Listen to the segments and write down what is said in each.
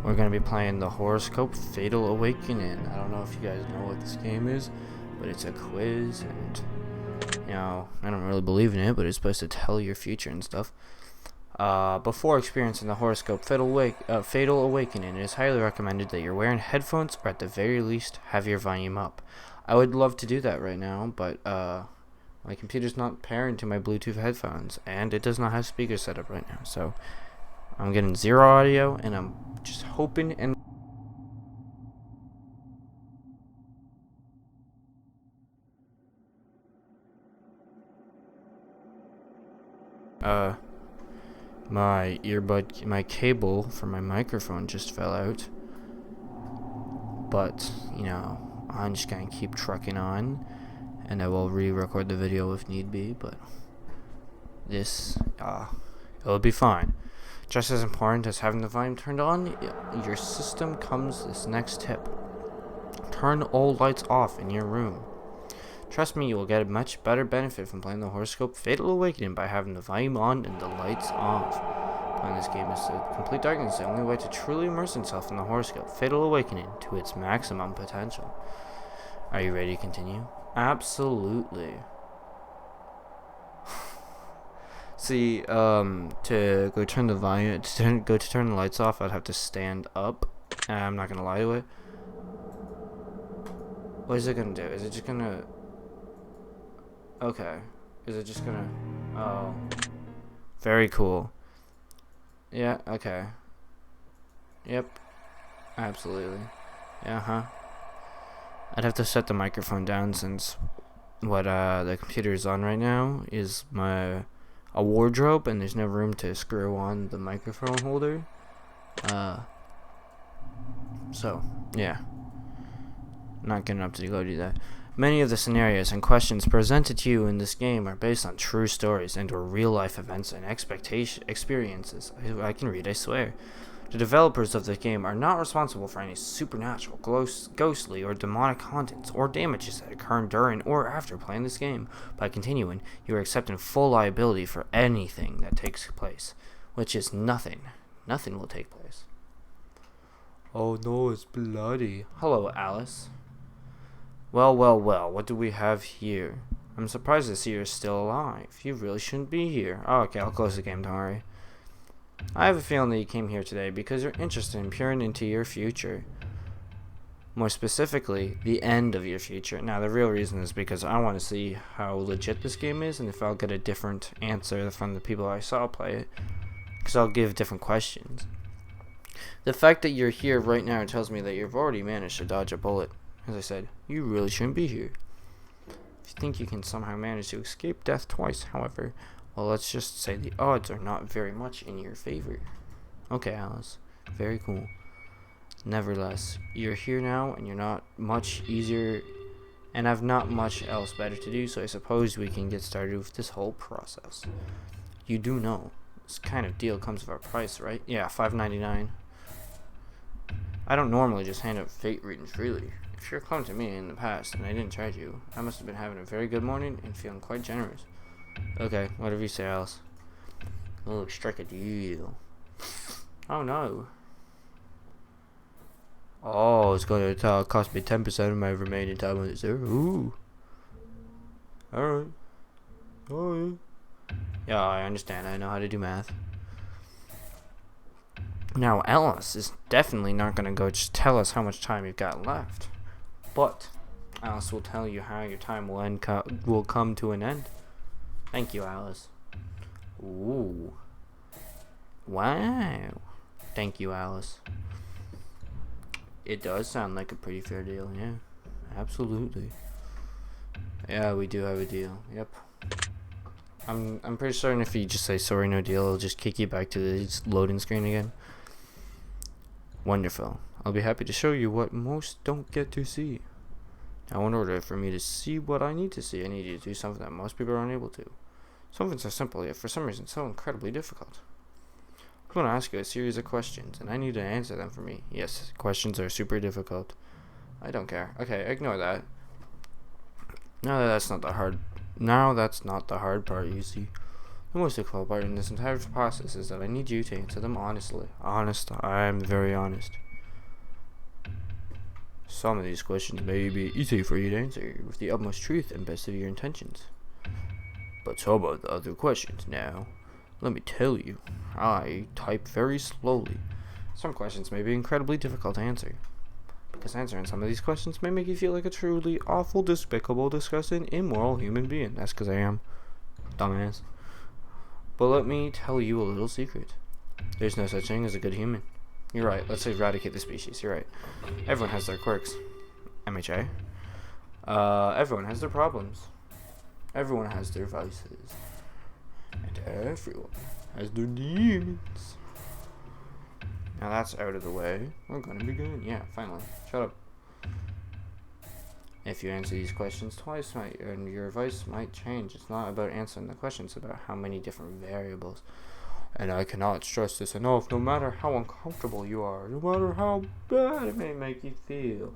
We're going to be playing the horoscope Fatal Awakening. I don't know if you guys know what this game is, but it's a quiz, and I don't really believe in it, but it's supposed to tell your future and stuff. Before experiencing the horoscope Fatal Awakening, it is highly recommended that you're wearing headphones, or at the very least have your volume up. I would love to do that right now, but my computer's not pairing to my Bluetooth headphones, and it does not have speakers set up right now, so I'm getting zero audio, and I'm just hoping and my cable for my microphone just fell out, but I'm just gonna keep trucking on, and I will re-record the video if need be, but this it'll be fine. Just as important as having the volume turned on, your system comes this next tip. Turn all lights off in your room. Trust me, you will get a much better benefit from playing the horoscope Fatal Awakening by having the volume on and the lights off. Playing this game is complete darkness, the only way to truly immerse himself in the horoscope Fatal Awakening to its maximum potential. Are you ready to continue? Absolutely. See, to go turn the volume, turn the lights off, I'd have to stand up. I'm not gonna lie to it. What is it gonna do? Is it just gonna? Okay. Is it just gonna? Oh. Very cool. Yeah. Okay. Yep. Absolutely. Yeah. I'd have to set the microphone down since what the computer is on right now is a wardrobe, and there's no room to screw on the microphone holder. So yeah, not good enough to go do that. Many of the scenarios and questions presented to you in this game are based on true stories and or real life events and experiences. I can read, I swear. The developers of the game are not responsible for any supernatural, ghostly, or demonic contents or damages that occur during or after playing this game. By continuing, you are accepting full liability for anything that takes place, which is nothing. Nothing will take place. Oh no, it's bloody. Hello, Alice. Well, what do we have here? I'm surprised to see you're still alive. You really shouldn't be here. Oh, okay, I'll close the game, don't worry. I have a feeling that you came here today because you're interested in peering into your future. More specifically, the end of your future. Now, the real reason is because I want to see how legit this game is and if I'll get a different answer from the people I saw play it. Because I'll give different questions. The fact that you're here right now tells me that you've already managed to dodge a bullet. As I said, you really shouldn't be here. If you think you can somehow manage to escape death twice, however, well, let's just say the odds are not very much in your favor. Okay, Alice. Very cool. Nevertheless, you're here now, and you're not much easier, and have not much else better to do, so I suppose we can get started with this whole process. You do know, this kind of deal comes with a price, right? Yeah, $5.99. I don't normally just hand out fate readings freely. If you're come to me in the past and I didn't charge you, I must have been having a very good morning and feeling quite generous. Okay, whatever you say, Alice. Oh, strike a deal. Oh no. Oh, it's going to cost me 10% of my remaining time on this server. Ooh. Alright. Oh yeah. Yeah, I understand. I know how to do math. Now, Alice is definitely not going to go just tell us how much time you've got left. But Alice will tell you how your time will come to an end. Thank you, Alice. Ooh. Wow. Thank you, Alice. It does sound like a pretty fair deal, yeah. Absolutely. Yeah, we do have a deal. Yep. I'm pretty certain if you just say sorry, no deal, it'll just kick you back to the loading screen again. Wonderful. I'll be happy to show you what most don't get to see. Now, in order for me to see what I need to see, I need you to do something that most people are unable to. Something so simple, yet for some reason so incredibly difficult. I'm going to ask you a series of questions, and I need you to answer them for me. Yes, questions are super difficult. I don't care. Okay, ignore that. Now that's not the hard part, you see. The most difficult part in this entire process is that I need you to answer them honestly. Honest, I'm very honest. Some of these questions may be easy for you to answer with the utmost truth and best of your intentions. But some of the other questions now, let me tell you, I type very slowly. Some questions may be incredibly difficult to answer, because answering some of these questions may make you feel like a truly awful, despicable, disgusting, immoral human being. That's because I am. Dumbass. But let me tell you a little secret. There's no such thing as a good human. You're right, let's eradicate the species. You're right. Everyone has their quirks. MHA. Everyone has their problems. Everyone has their vices. And everyone has their demons. Now that's out of the way. We're gonna begin. Yeah, finally. Shut up. If you answer these questions twice, and your advice might change. It's not about answering the questions, it's about how many different variables. And I cannot stress this enough. No matter how uncomfortable you are, no matter how bad it may make you feel,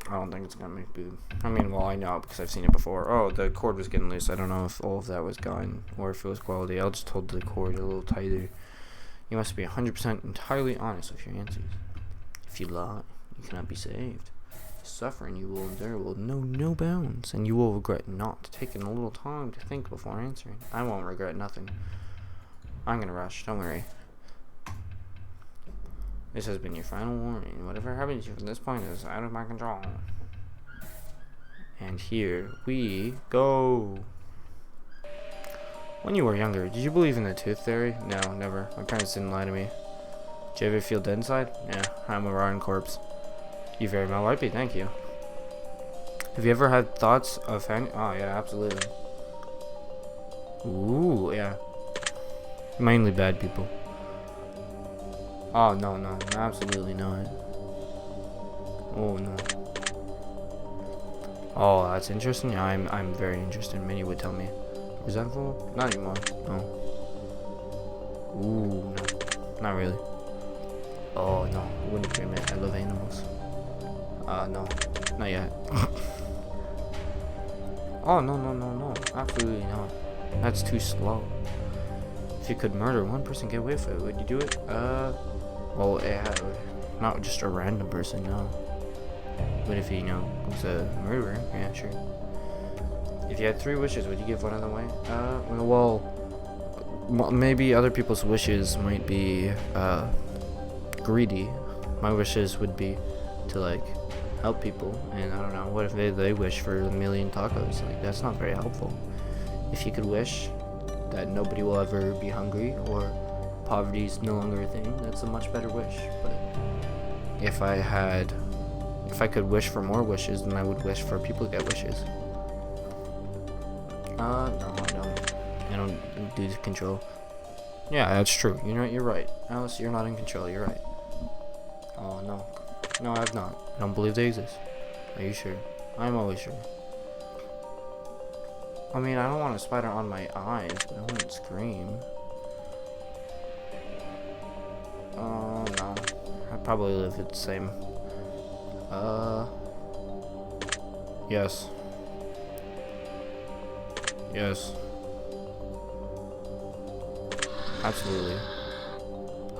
I don't think it's gonna make you. I mean, well, I know because I've seen it before. Oh, the cord was getting loose. I don't know if all of that was gone or if it was quality. I'll just hold the cord a little tighter. You must be 100% entirely honest with your answers. If you lie, you cannot be saved. The suffering you will endure will know no bounds, and you will regret not taking a little time to think before answering. I won't regret nothing. I'm gonna rush, don't worry. This has been your final warning. Whatever happens to you from this point is out of my control. And here we go. When you were younger, did you believe in the tooth fairy? No, never. My parents didn't lie to me. Did you ever feel dead inside? Yeah, I'm a rotten corpse. You very well might be, thank you. Have you ever had thoughts of oh yeah, absolutely. Ooh, yeah. Mainly bad people. Oh, no, absolutely not. Oh, no. Oh, that's interesting. Yeah, I'm very interested. Many would tell me. Resentful? Not anymore. No. Ooh, no. Not really. Oh, no. I wouldn't dream it. I love animals. No. Not yet. Oh, no. Absolutely not. That's too slow. If you could murder one person, get away with it, would you do it? Well, yeah, not just a random person, no. But if he, was a murderer, yeah, sure. If you had 3 wishes, would you give one of them away? Well, maybe other people's wishes might be, greedy. My wishes would be to, like, help people, and I don't know, what if they wish for 1,000,000 tacos? Like, that's not very helpful. If you could wish that nobody will ever be hungry, or poverty is no longer a thing, that's a much better wish. But if I could wish for more wishes, then I would wish for people to get wishes. No, I don't do control. Yeah, that's true. You're right. Alice, you're not in control, you're right. Oh, no. No, I have not. I don't believe they exist. Are you sure? I'm always sure. I mean, I don't want a spider on my eyes, but I wouldn't scream. Oh, no. I'd probably live the same. Yes. Yes. Absolutely.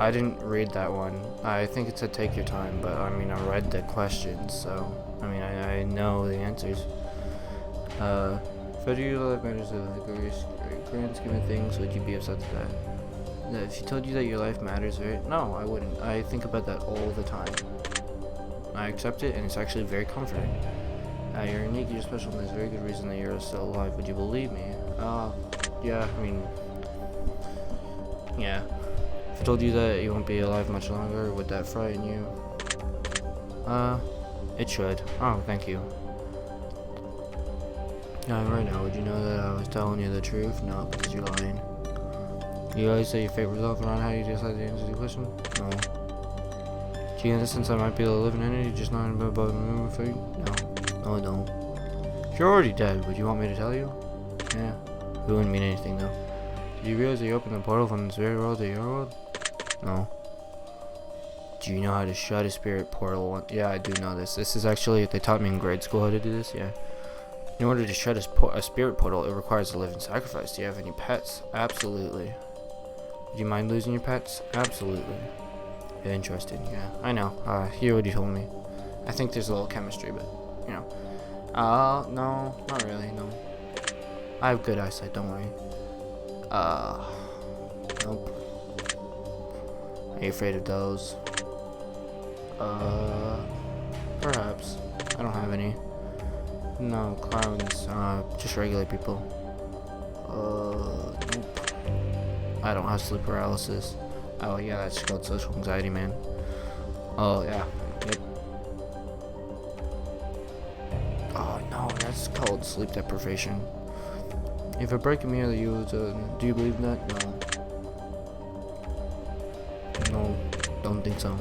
I didn't read that one. I think it said take your time, but I mean, I read the questions, so I mean, I know the answers. If you life matters of the grand scheme of things, would you be upset with that? If you told you that your life matters, right? No, I wouldn't. I think about that all the time. I accept it, and it's actually very comforting. You're unique, you're special, and there's a very good reason that you're still alive. Would you believe me? Yeah, I mean, yeah. If I told you that you won't be alive much longer, would that frighten you? It should. Oh, thank you. Right now, would you know that I was telling you the truth? No, because you're lying. You always say your favorite result around how you decide to answer the question? No. Do you understand I might be a living entity, just not about moving fate? No, I don't. If you're already dead, would you want me to tell you? Yeah. It wouldn't mean anything, though. Did you realize that you opened the portal from this very world to your world? No. Do you know how to shut a spirit portal? Yeah, I do know this. This is actually, they taught me in grade school how to do this, yeah. In order to shut a spirit portal, it requires a living sacrifice. Do you have any pets? Absolutely. Do you mind losing your pets? Absolutely. Interesting, yeah. I know. He already told me. I think there's a little chemistry, but, you know. No, not really, no. I have good eyesight, don't worry. Nope. Are you afraid of those? Perhaps. I don't have any. No, clowns, just regular people. Nope. I don't have sleep paralysis. Oh, yeah, that's called social anxiety, man. Oh, yeah. Yep. Oh, no, that's called sleep deprivation. If a break in me, do you believe that? No. No, don't think so.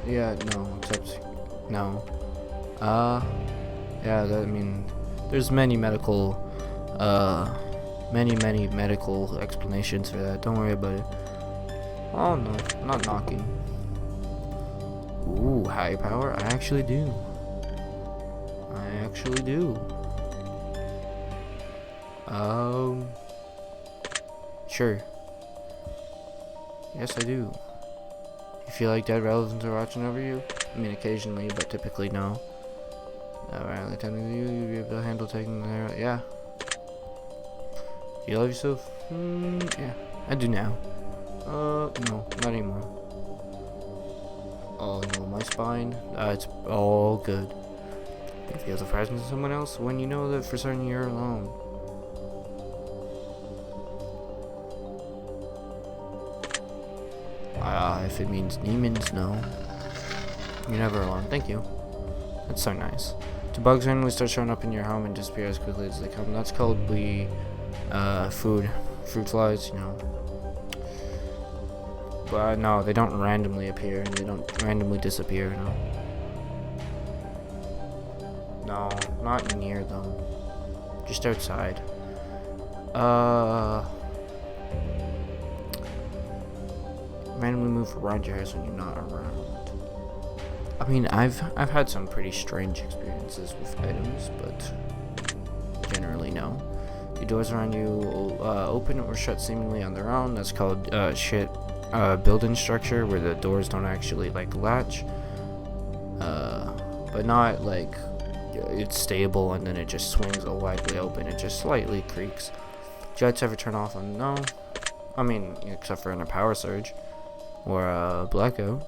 Yeah, no, except, no. Yeah, I mean, there's many medical explanations for that. Don't worry about it. Oh, no, I'm not knocking. Ooh, high power? I actually do. Sure. Yes, I do. You feel like dead relatives are watching over you? I mean, occasionally, but typically no. Alright, like telling you'd be able to handle taking their... Yeah. Do you love yourself? Yeah. I do now. No, not anymore. Oh no, my spine. It's all good. You feel the presence of someone else when you know that for certain you're alone. If it means demons, no. You're never alone. Thank you. That's so nice. Do bugs randomly start showing up in your home and disappear as quickly as they come? That's called fruit flies, you know. But no, they don't randomly appear and they don't randomly disappear, no. No, not near them. Just outside. Randomly move around your house when you're not around. I mean, I've had some pretty strange experiences with items, but generally no. The doors around you open or shut seemingly on their own. That's called building structure, where the doors don't actually like latch, but not like it's stable and then it just swings widely open. It just slightly creaks. Jets ever turn off on? No. I mean, except for in a power surge or a blackout.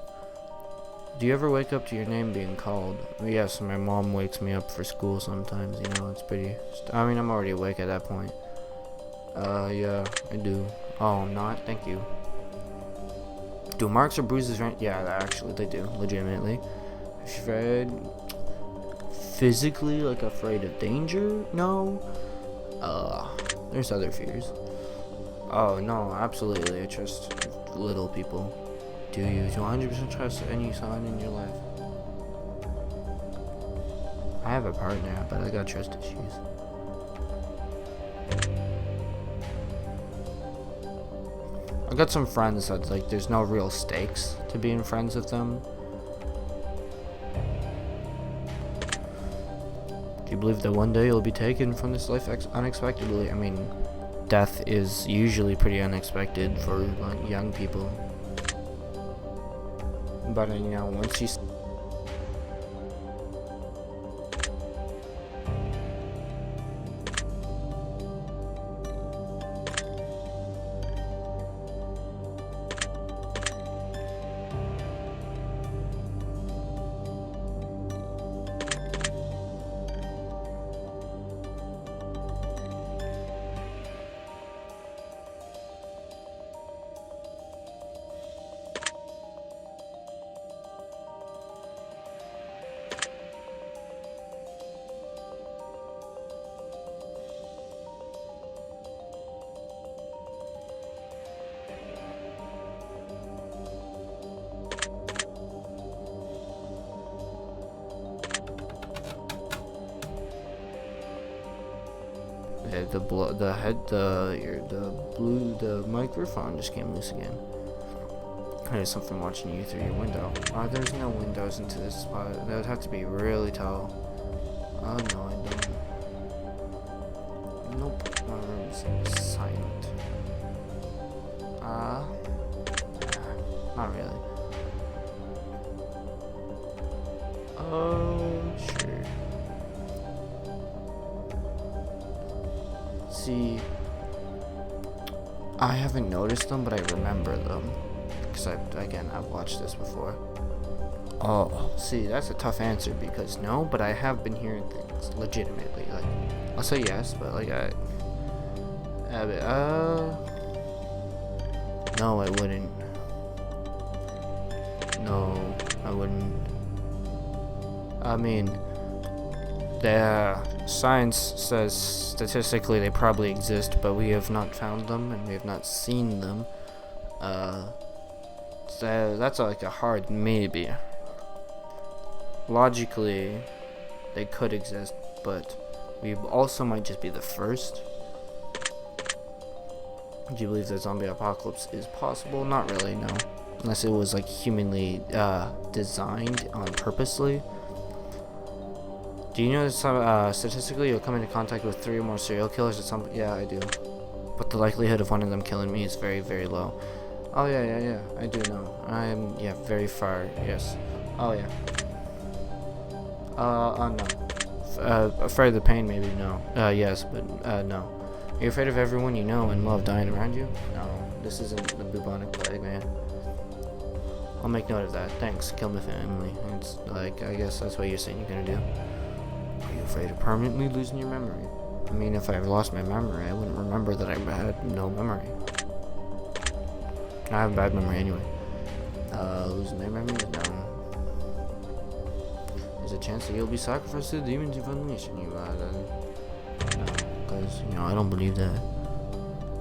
Do you ever wake up to your name being called? Yes, my mom wakes me up for school sometimes, you know, it's pretty... I mean, I'm already awake at that point. Yeah, I do. Oh, I'm not? Thank you. Do marks or bruises yeah, actually, they do, legitimately. Afraid... Physically, like, afraid of danger? No. There's other fears. Oh, no, absolutely, I trust little people. Do you 100% trust any sign in your life? I have a partner, but I got trust issues. I got some friends that like there's no real stakes to being friends with them. Do you believe that one day you'll be taken from this life unexpectedly? I mean, death is usually pretty unexpected for like young people. But you know, once you the microphone just came loose again. There's something watching you through your window. There's no windows into this spot. That would have to be really tall. Oh no, I don't. Nope, my room's silent. Not really. Sure. See, I haven't noticed them, but I remember them. Because I've watched this before. Oh, see, that's a tough answer because no, but I have been hearing things legitimately. Like, I'll say yes, but like no, I wouldn't. No, I wouldn't. I mean, the science says statistically they probably exist, but we have not found them and we have not seen them. So that's like a hard maybe. Logically, they could exist, but we also might just be the first. Do you believe that zombie apocalypse is possible? Not really, no. Unless it was like humanly designed on purposely. Do you know that some, statistically you'll come into contact with 3 or more serial killers at some point? Yeah, I do. But the likelihood of one of them killing me is very, very low. Oh yeah, I do know. I'm, very far, yes. Oh yeah. No. Afraid of the pain, maybe, no. Yes, but, no. Are you afraid of everyone you know and love dying around you? No, this isn't the bubonic plague, man. I'll make note of that. Thanks, kill my family. It's like, I guess that's what you're saying you're gonna do. Are you afraid of permanently losing your memory? I mean, if I lost my memory, I wouldn't remember that I had no memory. I have a bad memory anyway. Losing my memory? No. There's a chance that you'll be sacrificed to the demons you've unleashed on you. No, because, I don't believe that.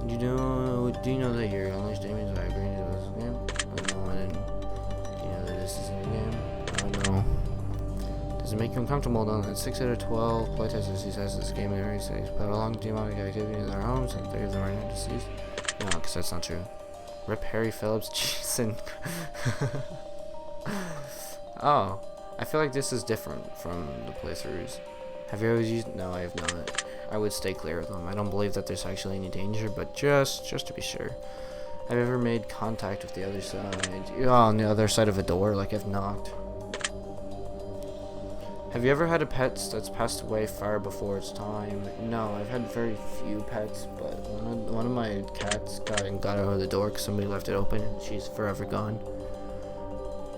Do you know that your unleashed demons are agreeing to this game? No, I didn't. Do you know that this isn't a game? No. Does it make you uncomfortable knowing that 6 out of 12 playtesters who says this game already says but along demonic activity in their homes and 3 of them are now deceased? No, because that's not true. Rip Harry Phillips, Jason. Oh, I feel like this is different from the playthroughs. Have you always used? No, I have not. I would stay clear of them. I don't believe that there's actually any danger, but just to be sure. Have you ever made contact with the other side? On the other side of a door, like I've knocked. Have you ever had a pet that's passed away far before its time? No, I've had very few pets, but one of my cats got out of the door because somebody left it open and she's forever gone.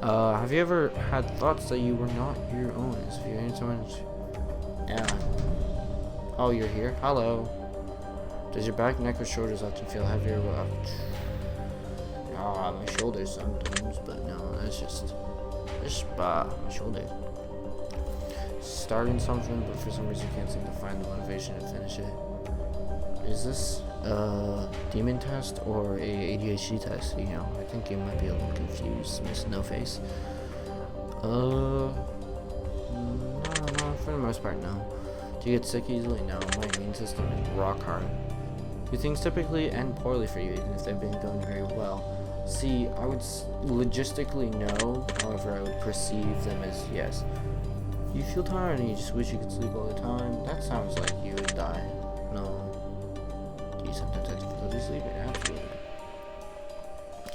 Have you ever had thoughts that you were not your own? As if you're in someone's... Yeah. Oh, you're here? Hello. Does your back, neck, or shoulders often feel heavier? My shoulders sometimes, but no, that's just my shoulders. Starting something, but for some reason you can't seem to find the motivation to finish it. Is this a demon test or a ADHD test? I think you might be a little confused, Miss No Face. No, for the most part, no. Do you get sick easily? No, my immune system is rock hard. Do things typically end poorly for you, even if they've been going very well? See, I would logistically no, however I would perceive them as yes. You feel tired and you just wish you could sleep all the time? That sounds like you would die. No. Do you sometimes have difficulty sleeping? Absolutely.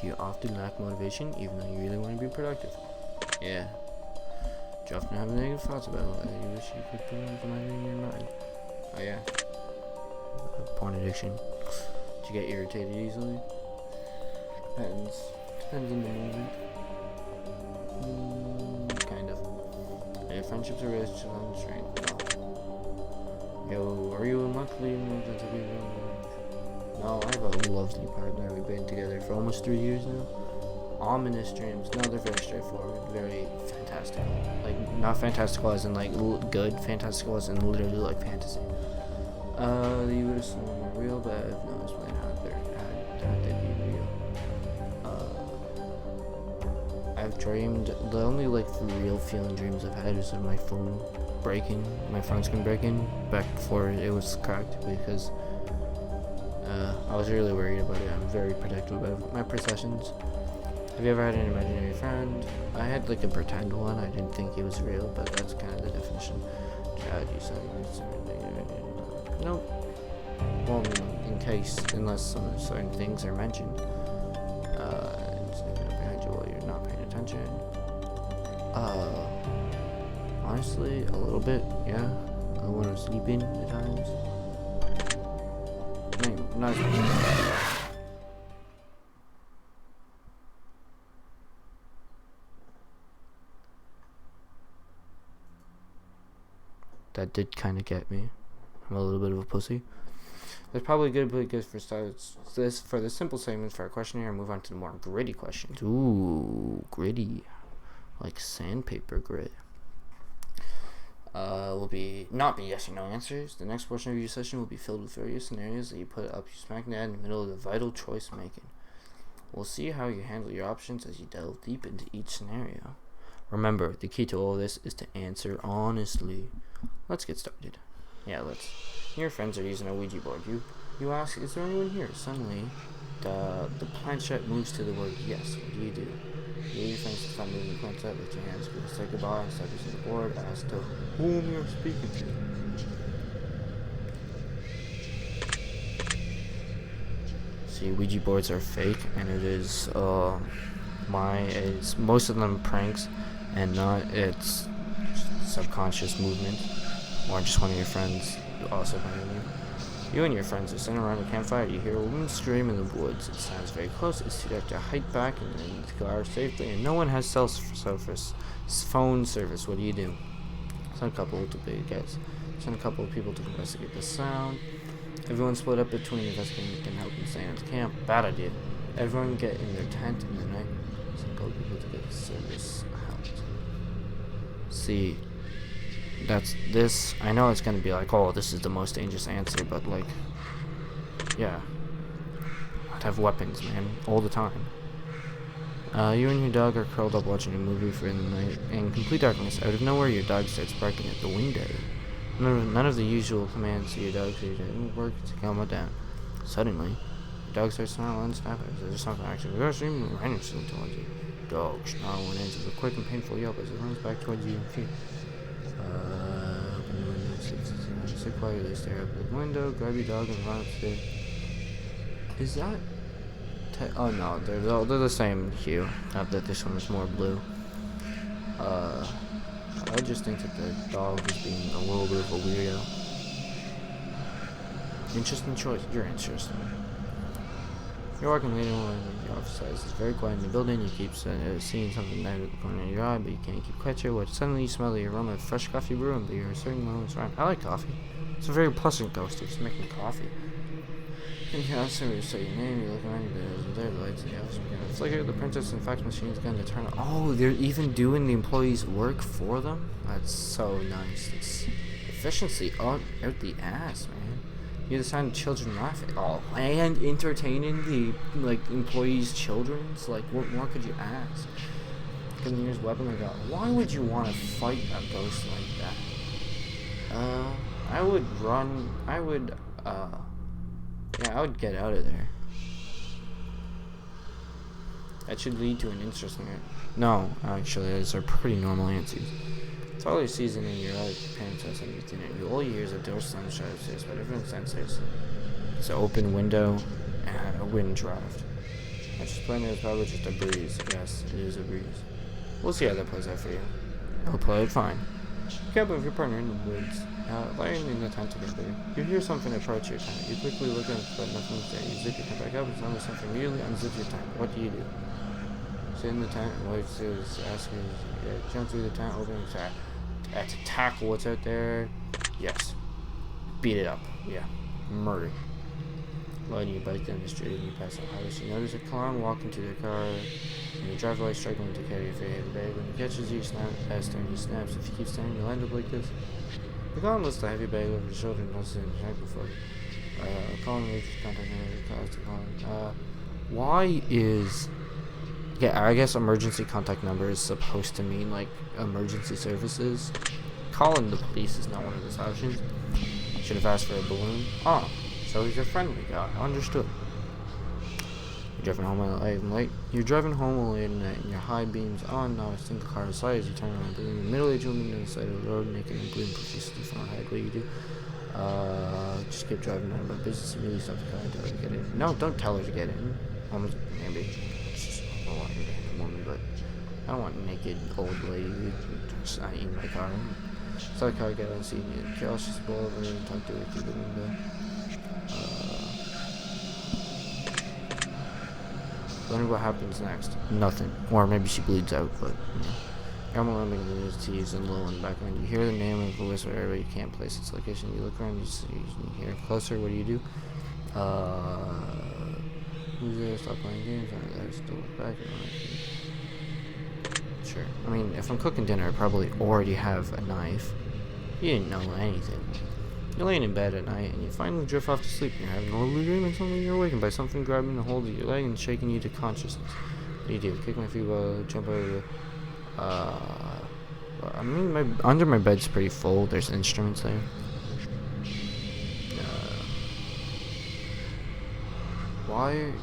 Do you often lack motivation even though you really want to be productive? Yeah. Do you often have negative thoughts about it? You wish you could put them in your mind? Oh yeah. Porn addiction. Do you get irritated easily? Depends on the moment. Kind of. Your friendships are rich on strength. Yo, are you a monthly? No, I have a lovely partner. We've been together for almost 3 years now. Ominous dreams. No, they're very straightforward. Very fantastical. Like, not fantastical as in like good. Fantastical as in literally like fantasy. You would assume they're real, but I have no explain how they'd be real. I've dreamed, the only like real feeling dreams I've had is of my phone breaking, my phone screen breaking back before it was cracked because I was really worried about it. I'm very protective about my possessions. Have you ever had an imaginary friend? I had like a pretend one. I didn't think he was real, but that's kind of the definition. You said nope. Well, in case, unless some certain things are mentioned, it's behind you while you're not paying attention. Honestly, a little bit, yeah. When I'm sleeping at times. Not that did kind of get me. I'm a little bit of a pussy. That's probably good, but good for starts. This for the simple segments for our questionnaire. Move on to the more gritty questions. Ooh, gritty, like sandpaper grit. Will not be yes or no answers. The next portion of your session will be filled with various scenarios that you put up smack dab in the middle of the vital choice making. We'll see how you handle your options as you delve deep into each scenario. Remember, the key to all this is to answer honestly. Let's get started. Yeah, let's. Your friends are using a Ouija board. You ask, is there anyone here? Suddenly, the planchette moves to the word yes. What do? You and your friends start moving the planchette with your hands. People say goodbye and start using the board as to whom you're speaking to. See, Ouija boards are fake, and it is it's most of them pranks, and not it's subconscious movement, or just one of your friends also playing you. You and your friends are sitting around a campfire. You hear a woman scream in the woods. It sounds very close. It's too dark to hike back and then car safely, and no one has phone service. What do? Send a couple to big guys. Send a couple of people to investigate the sound. Everyone split up between investigating and helping stay at the camp. Bad idea. Everyone get in their tent in the night. Send a couple of people to get service out. See, that's this. I know it's gonna be like, oh, this is the most dangerous answer, but like, yeah, I'd have weapons, man, all the time. You and your dog are curled up watching a movie for the night in complete darkness. Out of nowhere, your dog starts barking at the window. None of the usual commands to your dog work to calm it down. Suddenly, your dog starts snarling and snapping. There's something actually rushing towards you. Dog snarl and ends with a quick and painful yelp as it runs back towards you and feet. Open the window, sit quietly, stare up at the window, grab your dog and run upstairs. Is that? Oh no, they're the same hue. Not that this one is more blue. I just think that the dog is being a little bit of a weirdo. Interesting choice. You're interesting. You're walking late and the office size is very quiet in the building. You keep seeing something out of the corner of your eye, but you can't keep quite sure what. Suddenly you smell the aroma of fresh coffee brewing, but you're a certain moments around. I like coffee. It's a very pleasant ghost. It's making coffee. You can say your name, you look around your bed, and there the lights in the office begin to flicker. The printers and fax machines begin to turn on. Oh, they're even doing the employees' work for them? That's so nice. It's efficiency out the ass, man. You decide children laughing. Oh, and entertaining the employees' children's. Like, what more could you ask? Because here's weapon they got. Why would you want to fight a ghost like that? I would run. I would get out of there. That should lead to an interesting. No, actually, those are pretty normal answers. It's all your season in your life. Your parents have something to do. All years of door slam upstairs, but everyone senses it's an open window and a wind draft. I just plain it's probably just a breeze. Yes, it is a breeze. We'll see how that plays out for you. It'll play it fine. Camp with your partner in the woods. Lying in the tent together. You hear something approach your tent. You quickly look up, but nothing's there. You zip your tent back up, and suddenly something immediately unzips your tent. What do? Sit in the tent and wait to ask you, jump through the tent, open the tent. To tackle what's out there. Yes. Beat it up. Yeah. Murder. Riding your bike down the street and you pass a house. You notice a clown walk into their car and you drive away struggling to carry your heavy bag. When he catches you, snap past him and he snaps. If you keep standing, you'll end up like this. The clown lifts the heavy bag over his shoulder and does it in the night before. Clown reaches contact number calls to clown. Why is... Yeah, I guess emergency contact number is supposed to mean, like, emergency services. Calling the police is not one of those options. Should have asked for a balloon. Oh, so he's a friendly guy. Understood. Your Driving home late. You're driving home late at night, and your high beams on. Now a single car inside as you turn around, bringing the middle-aged woman to the side of the road, making a bleeding profusely from her head. What do you do? Just keep driving on about business. Immediately stop the car and tell her to get in. No, don't tell her to get in. Maybe. I don't want you to hit the woman, but I don't want a naked old lady in my car. So the car get on, see me. I'll just go over and talk to her through the window. Wonder what happens next. Nothing. Or maybe she bleeds out, but I'm remembering the news to use in low in the background. You hear the name of the whisper, but you can't place its location. You look around, you hear it closer. What do you do? Who's there? Stop playing games. I still look back. Sure. I mean, if I'm cooking dinner, I probably already have a knife. You didn't know anything. You're laying in bed at night, and you finally drift off to sleep. You're having a lovely dream, and suddenly you're awakened by something grabbing a hold of your leg and shaking you to consciousness. What do you do? Kick my feet while I jump over the... I mean, under my bed's pretty full. There's instruments there. Why?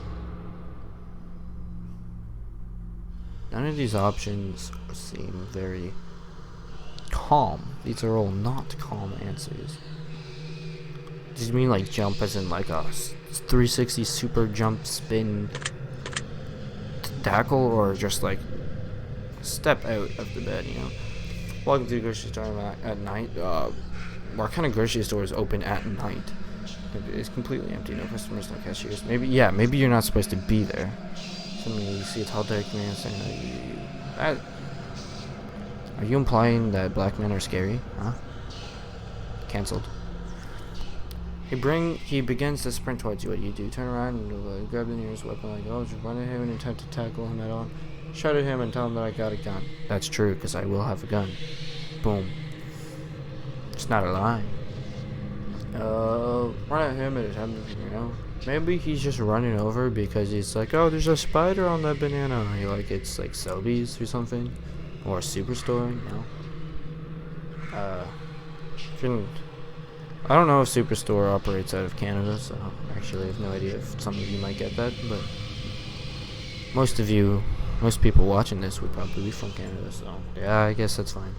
None of these options seem very calm. These are all not calm answers. Do you mean like jump as in like a 360 super jump spin tackle, or just like step out of the bed, you know? Welcome to the grocery store at night. What kind of grocery store is open at night? It's completely empty. No customers, no cashiers. Maybe you're not supposed to be there. Suddenly you see a tall dark man saying, are you implying that black men are scary? Huh? Cancelled. He begins to sprint towards you. What do you do? Turn around and grab the nearest weapon like, oh, just run at him and attempt to tackle him head on. Shout at him and tell him that I got a gun. That's true, because I will have a gun. Boom. It's not a lie. Run at him and attempt to, you know. Maybe he's just running over because he's like, oh, there's a spider on that banana. Or like it's like Selby's or something. Or a superstore, you know. I don't know if Superstore operates out of Canada, so actually I have no idea if some of you might get that, but most people watching this would probably be from Canada, so yeah, I guess that's fine.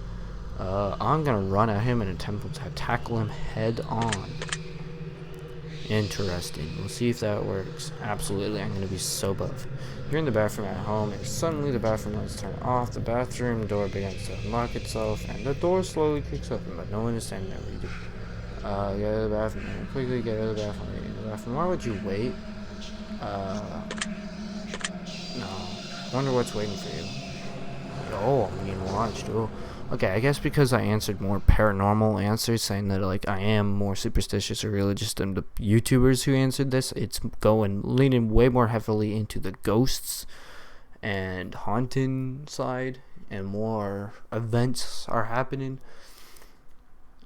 I'm gonna run at him and attempt to tackle him head on. Interesting. We'll see if that works. Absolutely, I'm gonna be so buff. You're in the bathroom at home, and suddenly the bathroom lights turn off, the bathroom door begins to unlock itself, and the door slowly kicks open, but no one is standing there. What do you do? Get out of the bathroom. Quickly get out of the bathroom. Get in the bathroom. Why would you wait? No. Wonder what's waiting for you. Oh, I'm being watched. Oh. Okay, I guess because I answered more paranormal answers, saying that like I am more superstitious or religious than the YouTubers who answered this, it's leaning way more heavily into the ghosts and haunting side, and more events are happening.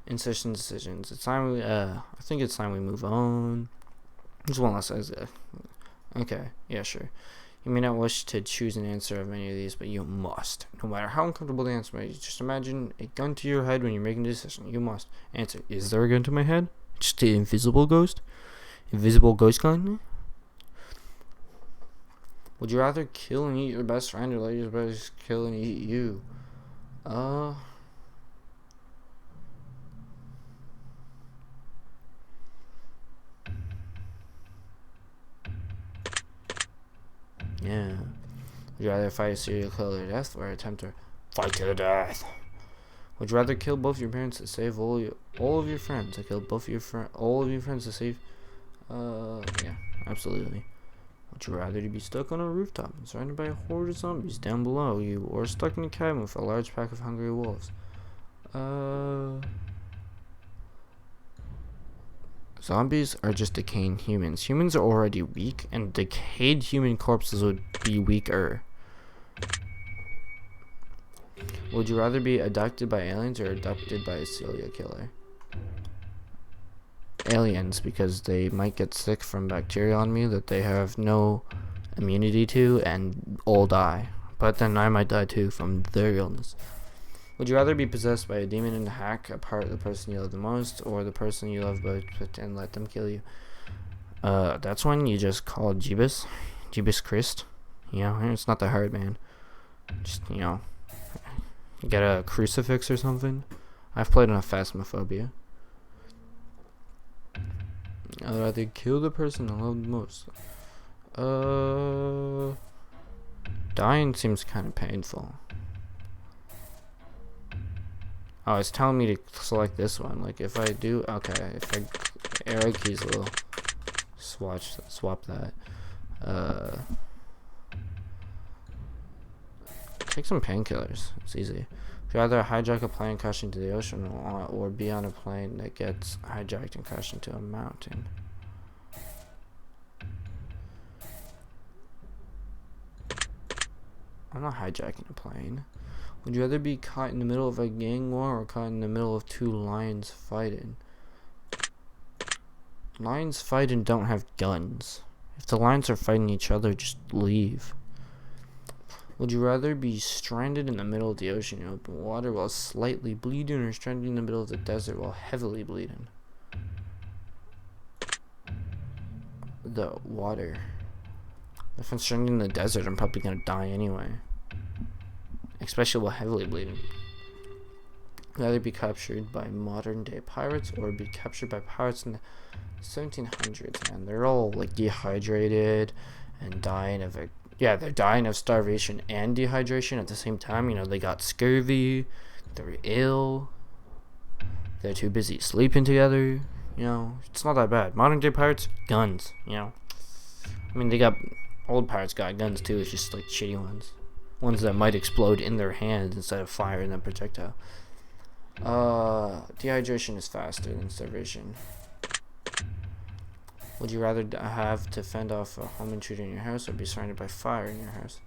Insertion decisions. It's time we, I think it's time we move on. There's one last size. Okay, yeah, sure. You may not wish to choose an answer of any of these, but you must. No matter how uncomfortable the answer may be, just imagine a gun to your head when you're making a decision. You must answer. Is there a gun to my head? Just an invisible ghost? Invisible ghost gun? Would you rather kill and eat your best friend, or let your best kill and eat you? Yeah. Would you rather fight a serial killer to death, or attempt to fight to the death? Would you rather kill both your parents to save all of your friends? Or kill all of your friends to save? Yeah, absolutely. Would you rather to be stuck on a rooftop and surrounded by a horde of zombies down below you, or stuck in a cabin with a large pack of hungry wolves? Zombies are just decaying humans. Humans are already weak, and decayed human corpses would be weaker. Would you rather be abducted by aliens or abducted by a serial killer? Aliens, because they might get sick from bacteria on me that they have no immunity to and all die. But then I might die too from their illness. Would you rather be possessed by a demon and hack apart the person you love the most, or the person you love but and let them kill you? That's when you just call Jeebus. Jeebus Christ. You know, it's not that hard, man. Just, you know, get a crucifix or something. I've played enough Phasmophobia. I'd rather kill the person I love the most. Dying seems kind of painful. Oh, it's telling me to select this one. Like, if I do, okay, if I arrow keys will swap that. Take some painkillers. It's easy. Would you rather hijack a plane, crash into the ocean, or be on a plane that gets hijacked and crashed into a mountain? I'm not hijacking a plane. Would you rather be caught in the middle of a gang war or caught in the middle of two lions fighting? Lions fighting don't have guns. If the lions are fighting each other, just leave. Would you rather be stranded in the middle of the ocean in open water while slightly bleeding, or stranded in the middle of the desert while heavily bleeding? The water. If I'm stranded in the desert, I'm probably gonna die anyway. Especially while heavily bleeding. Would you rather be captured by modern day pirates or be captured by pirates in the 1700s, man? They're all like dehydrated and dying of a they're dying of starvation and dehydration at the same time. You know, they got scurvy, they're ill, they're too busy sleeping together. You know, it's not that bad. Modern day pirates, guns, you know. I mean, they got, old pirates got guns too, it's just like shitty ones that might explode in their hands instead of firing a projectile. Dehydration is faster than starvation. Would you rather have to fend off a home intruder in your house or be surrounded by fire in your house?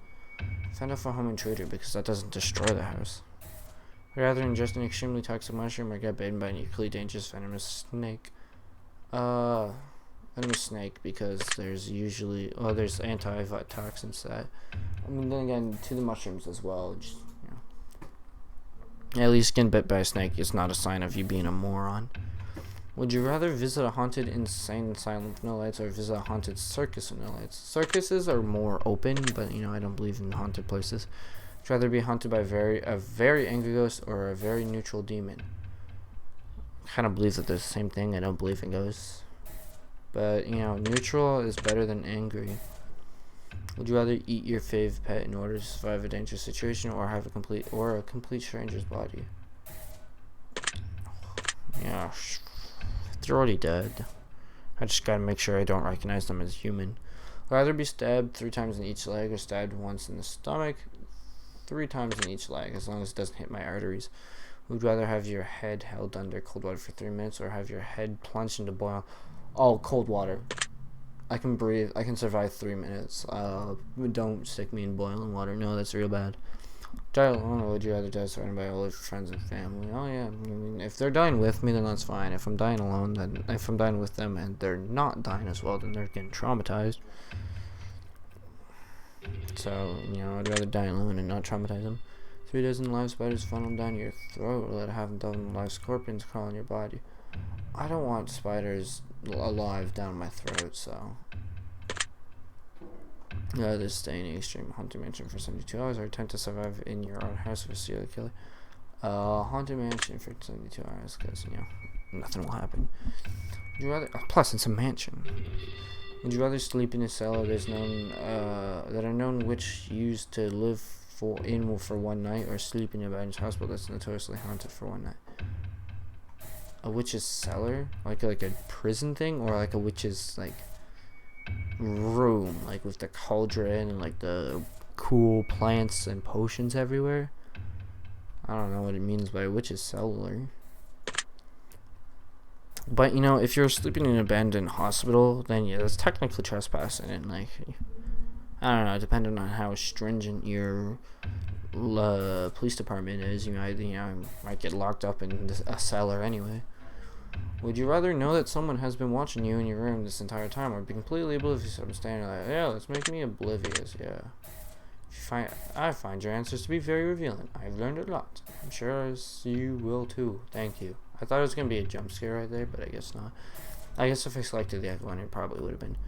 Fend off a home intruder because that doesn't destroy the house. Would you rather ingest an extremely toxic mushroom or get bitten by an equally dangerous venomous snake? Venomous snake because there's usually, there's antitoxins that, I mean, then again, to the mushrooms as well. Just, you know. At least getting bit by a snake is not a sign of you being a moron. Would you rather visit a haunted insane asylum with no lights or visit a haunted circus with no lights? Circuses are more open, but you know, I don't believe in haunted places. Would you rather be haunted by a very angry ghost or a very neutral demon? I kind of believe that they're the same thing. I don't believe in ghosts. But, you know, neutral is better than angry. Would you rather eat your fave pet in order to survive a dangerous situation or have a complete stranger's body? Yeah, they're already dead. I just gotta make sure I don't recognize them as human. I'd rather be stabbed 3 times in each leg or stabbed once in the stomach 3 times in each leg, as long as it doesn't hit my arteries. Would you rather have your head held under cold water for 3 minutes or have your head plunged into boil? Oh, cold water. I can breathe. I can survive 3 minutes. Don't stick me in boiling water. No, that's real bad. Die alone, or would you rather die surrounded by all of your friends and family? Oh yeah, I mean, if they're dying with me, then that's fine. If I'm dying alone, then if I'm dying with them and they're not dying as well, then they're getting traumatized. So, you know, I'd rather die alone and not traumatize them. 3 dozen live spiders funnel down your throat, or let a half a dozen live scorpions crawl in your body. I don't want spiders alive down my throat, so this stay in an extreme haunted mansion for 72 hours or attempt to survive in your own house with a serial killer. Haunted mansion for 72 hours because, you know, nothing will happen. Would you rather, plus it's a mansion. Would you rather sleep in a cellar that are known witch used to live for 1 night, or sleep in a abandoned hospital that's notoriously haunted for 1 night? A witch's cellar? Like a prison thing? Or like a witch's, like, room, like with the cauldron and like the cool plants and potions everywhere? I don't know what it means by a witch's cellar. But, you know, if you're sleeping in an abandoned hospital, then yeah, that's technically trespassing, and like, I don't know, depending on how stringent your police department is, you might get locked up in a cellar anyway. Would you rather know that someone has been watching you in your room this entire time, or be completely oblivious? I'm standing like, yeah, let's make me oblivious, yeah. I find your answers to be very revealing. I've learned a lot. I'm sure as you will too. Thank you. I thought it was going to be a jump scare right there, but I guess not. I guess if I selected the other one, it probably would have been.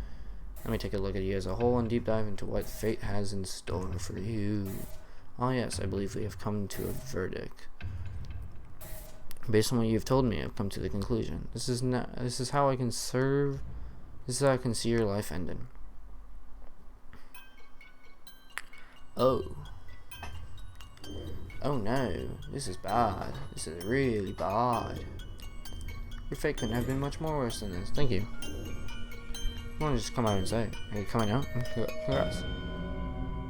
Let me take a look at you as a whole and deep dive into what fate has in store for you. Oh yes, I believe we have come to a verdict. Based on what you've told me, I've come to the conclusion. This is how I can serve. This is how I can see your life ending. Oh. Oh no, this is bad. This is really bad. Your fate couldn't have been much more worse than this. Thank you. I want to just come out and say, are you coming out? Congrats.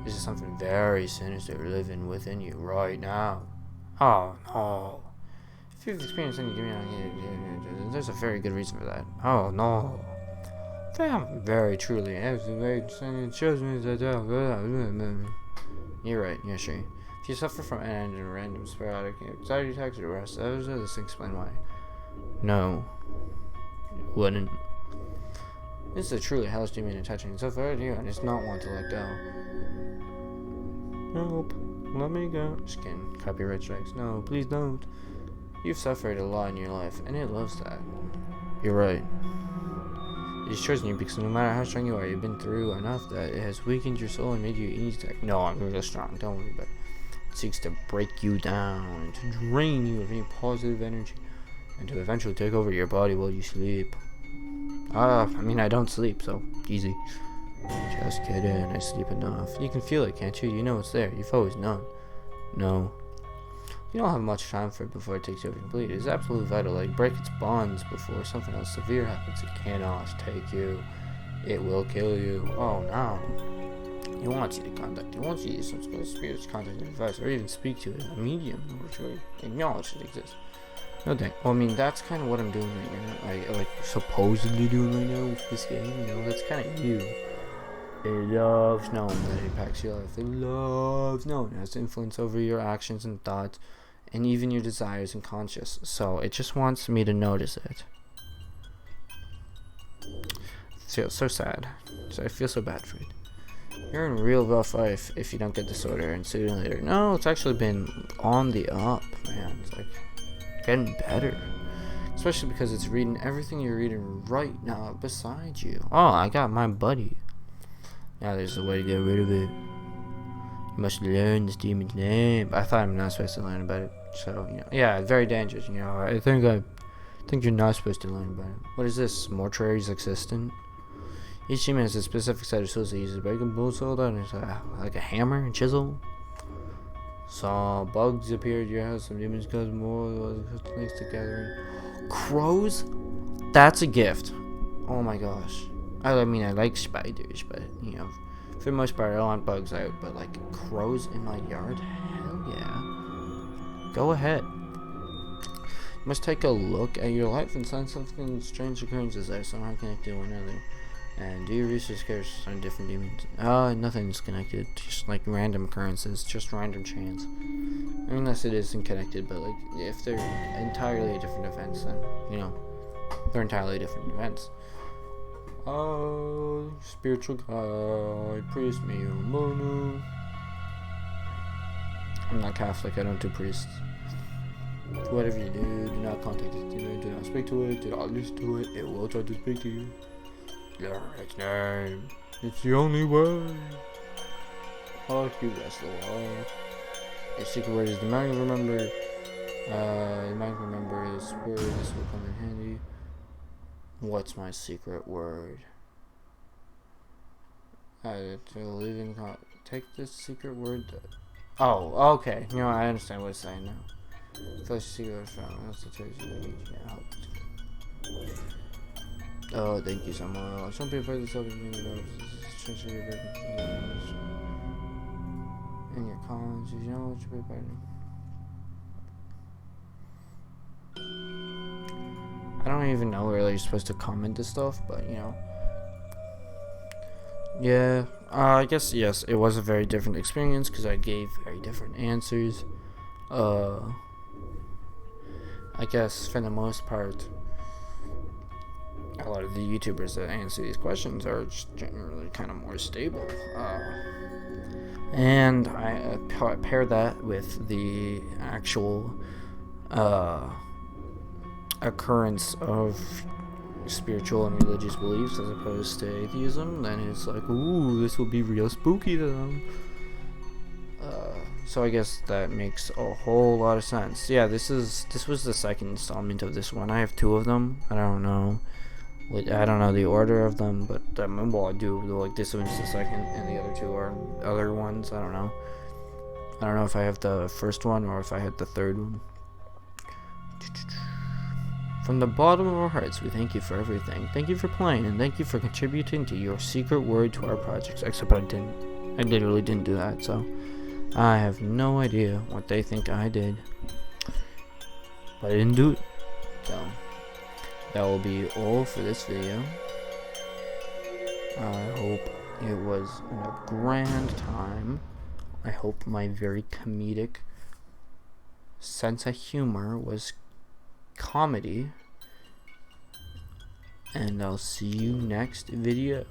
This is something very sinister living within you right now. Oh no. If you've experienced any there's a very good reason for that. Oh no. Very truly. You're right, yeah, sure. If you suffer from random sporadic anxiety attacks or rest, this explain why. No. Wouldn't. This is a truly hellish demon attaching itself to you and does not want to let go. Nope. Let me go. Just kidding. Copyright strikes. No, please don't. You've suffered a lot in your life, and it loves that. You're right. It has chosen you because no matter how strong you are, you've been through enough that it has weakened your soul and made you easy to... No, I'm really strong. Don't worry about it. It seeks to break you down, to drain you of any positive energy, and to eventually take over your body while you sleep. I mean, I don't sleep, so easy. Just kidding, I sleep enough. You can feel it, can't you? You know it's there. You've always known. No. You don't have much time for it before it takes you over completely. It's absolutely vital. Like, break its bonds before something else severe happens. It cannot take you. It will kill you. Oh, no. It wants you to contact. It wants you to use some sort of spirit's contact and advice, or even speak to it. A medium, or to acknowledge it exists. No dang. Well, I mean, that's kind of what I'm doing right now. Like supposedly doing right now with this game. You know, that's kind of you. It loves knowing that it impacts your life. It loves knowing it has influence over your actions and thoughts, and even your desires and conscience. So it just wants me to notice it. I feel so sad. So I feel so bad for it. You're in real rough life if you don't get this order, and sooner or later. No, it's actually been on the up, man. It's like getting better, especially because it's reading everything you're reading right now beside you. Oh, I got my buddy. Now there's a way to get rid of it. You must learn this demon's name. I thought I'm not supposed to learn about it, so you know, yeah, very dangerous. You know, I think you're not supposed to learn about it. What is this? Mortuaries existent? Each demon has a specific set of tools that uses breaking bullets, hold on, it's like a hammer and chisel. Saw bugs appear at your house. Some demons cause more things together. Crows? That's a gift. Oh my gosh. I mean, I like spiders, but you know, for the most part, I don't want bugs out. But like crows in my yard? Hell yeah. Go ahead. You must take a look at your life and find something strange occurrences that are somehow connected to one another. And do your research on different demons. Nothing's connected. Just like random occurrences. Just random chance. Unless it isn't connected, but like if they're entirely different events, then you know they're entirely different events. Spiritual guide, priest, me, mono. I'm not Catholic. I don't do priests. Whatever you do not contact this demon. Do not speak to it. Do not listen to it. It will try to speak to you. Learn its name. It's the only way. Fuck you, that's the law. Your secret word is the man remember. You might remember this word. This will come in handy. What's my secret word? To live in take this secret word. Oh, okay. You know, I understand what it's saying now. Flesh secret from. That's the church. Oh, thank you so much. Don't be afraid to tell me in your comments. You know what you're fighting. I don't even know where you're supposed to comment this stuff, but you know. Yeah, I guess yes, it was a very different experience because I gave very different answers. I guess for the most part, a lot of the YouTubers that answer these questions are just generally kind of more stable. And I pair that with the actual occurrence of spiritual and religious beliefs as opposed to atheism, then it's like, ooh, this will be real spooky to them. So I guess that makes a whole lot of sense. Yeah, this was the second installment of this one. I have 2 of them. I don't know the order of them, but well, I do. Like, this one's the second, and the other 2 are other ones. I don't know if I have the first one or if I had the third one. From the bottom of our hearts, we thank you for everything. Thank you for playing, and thank you for contributing to your secret word to our projects. Except I literally didn't do that, so I have no idea what they think I did. But I didn't do it. So that will be all for this video. I hope it was a grand time. I hope my very comedic sense of humor was comedy. And I'll see you next video.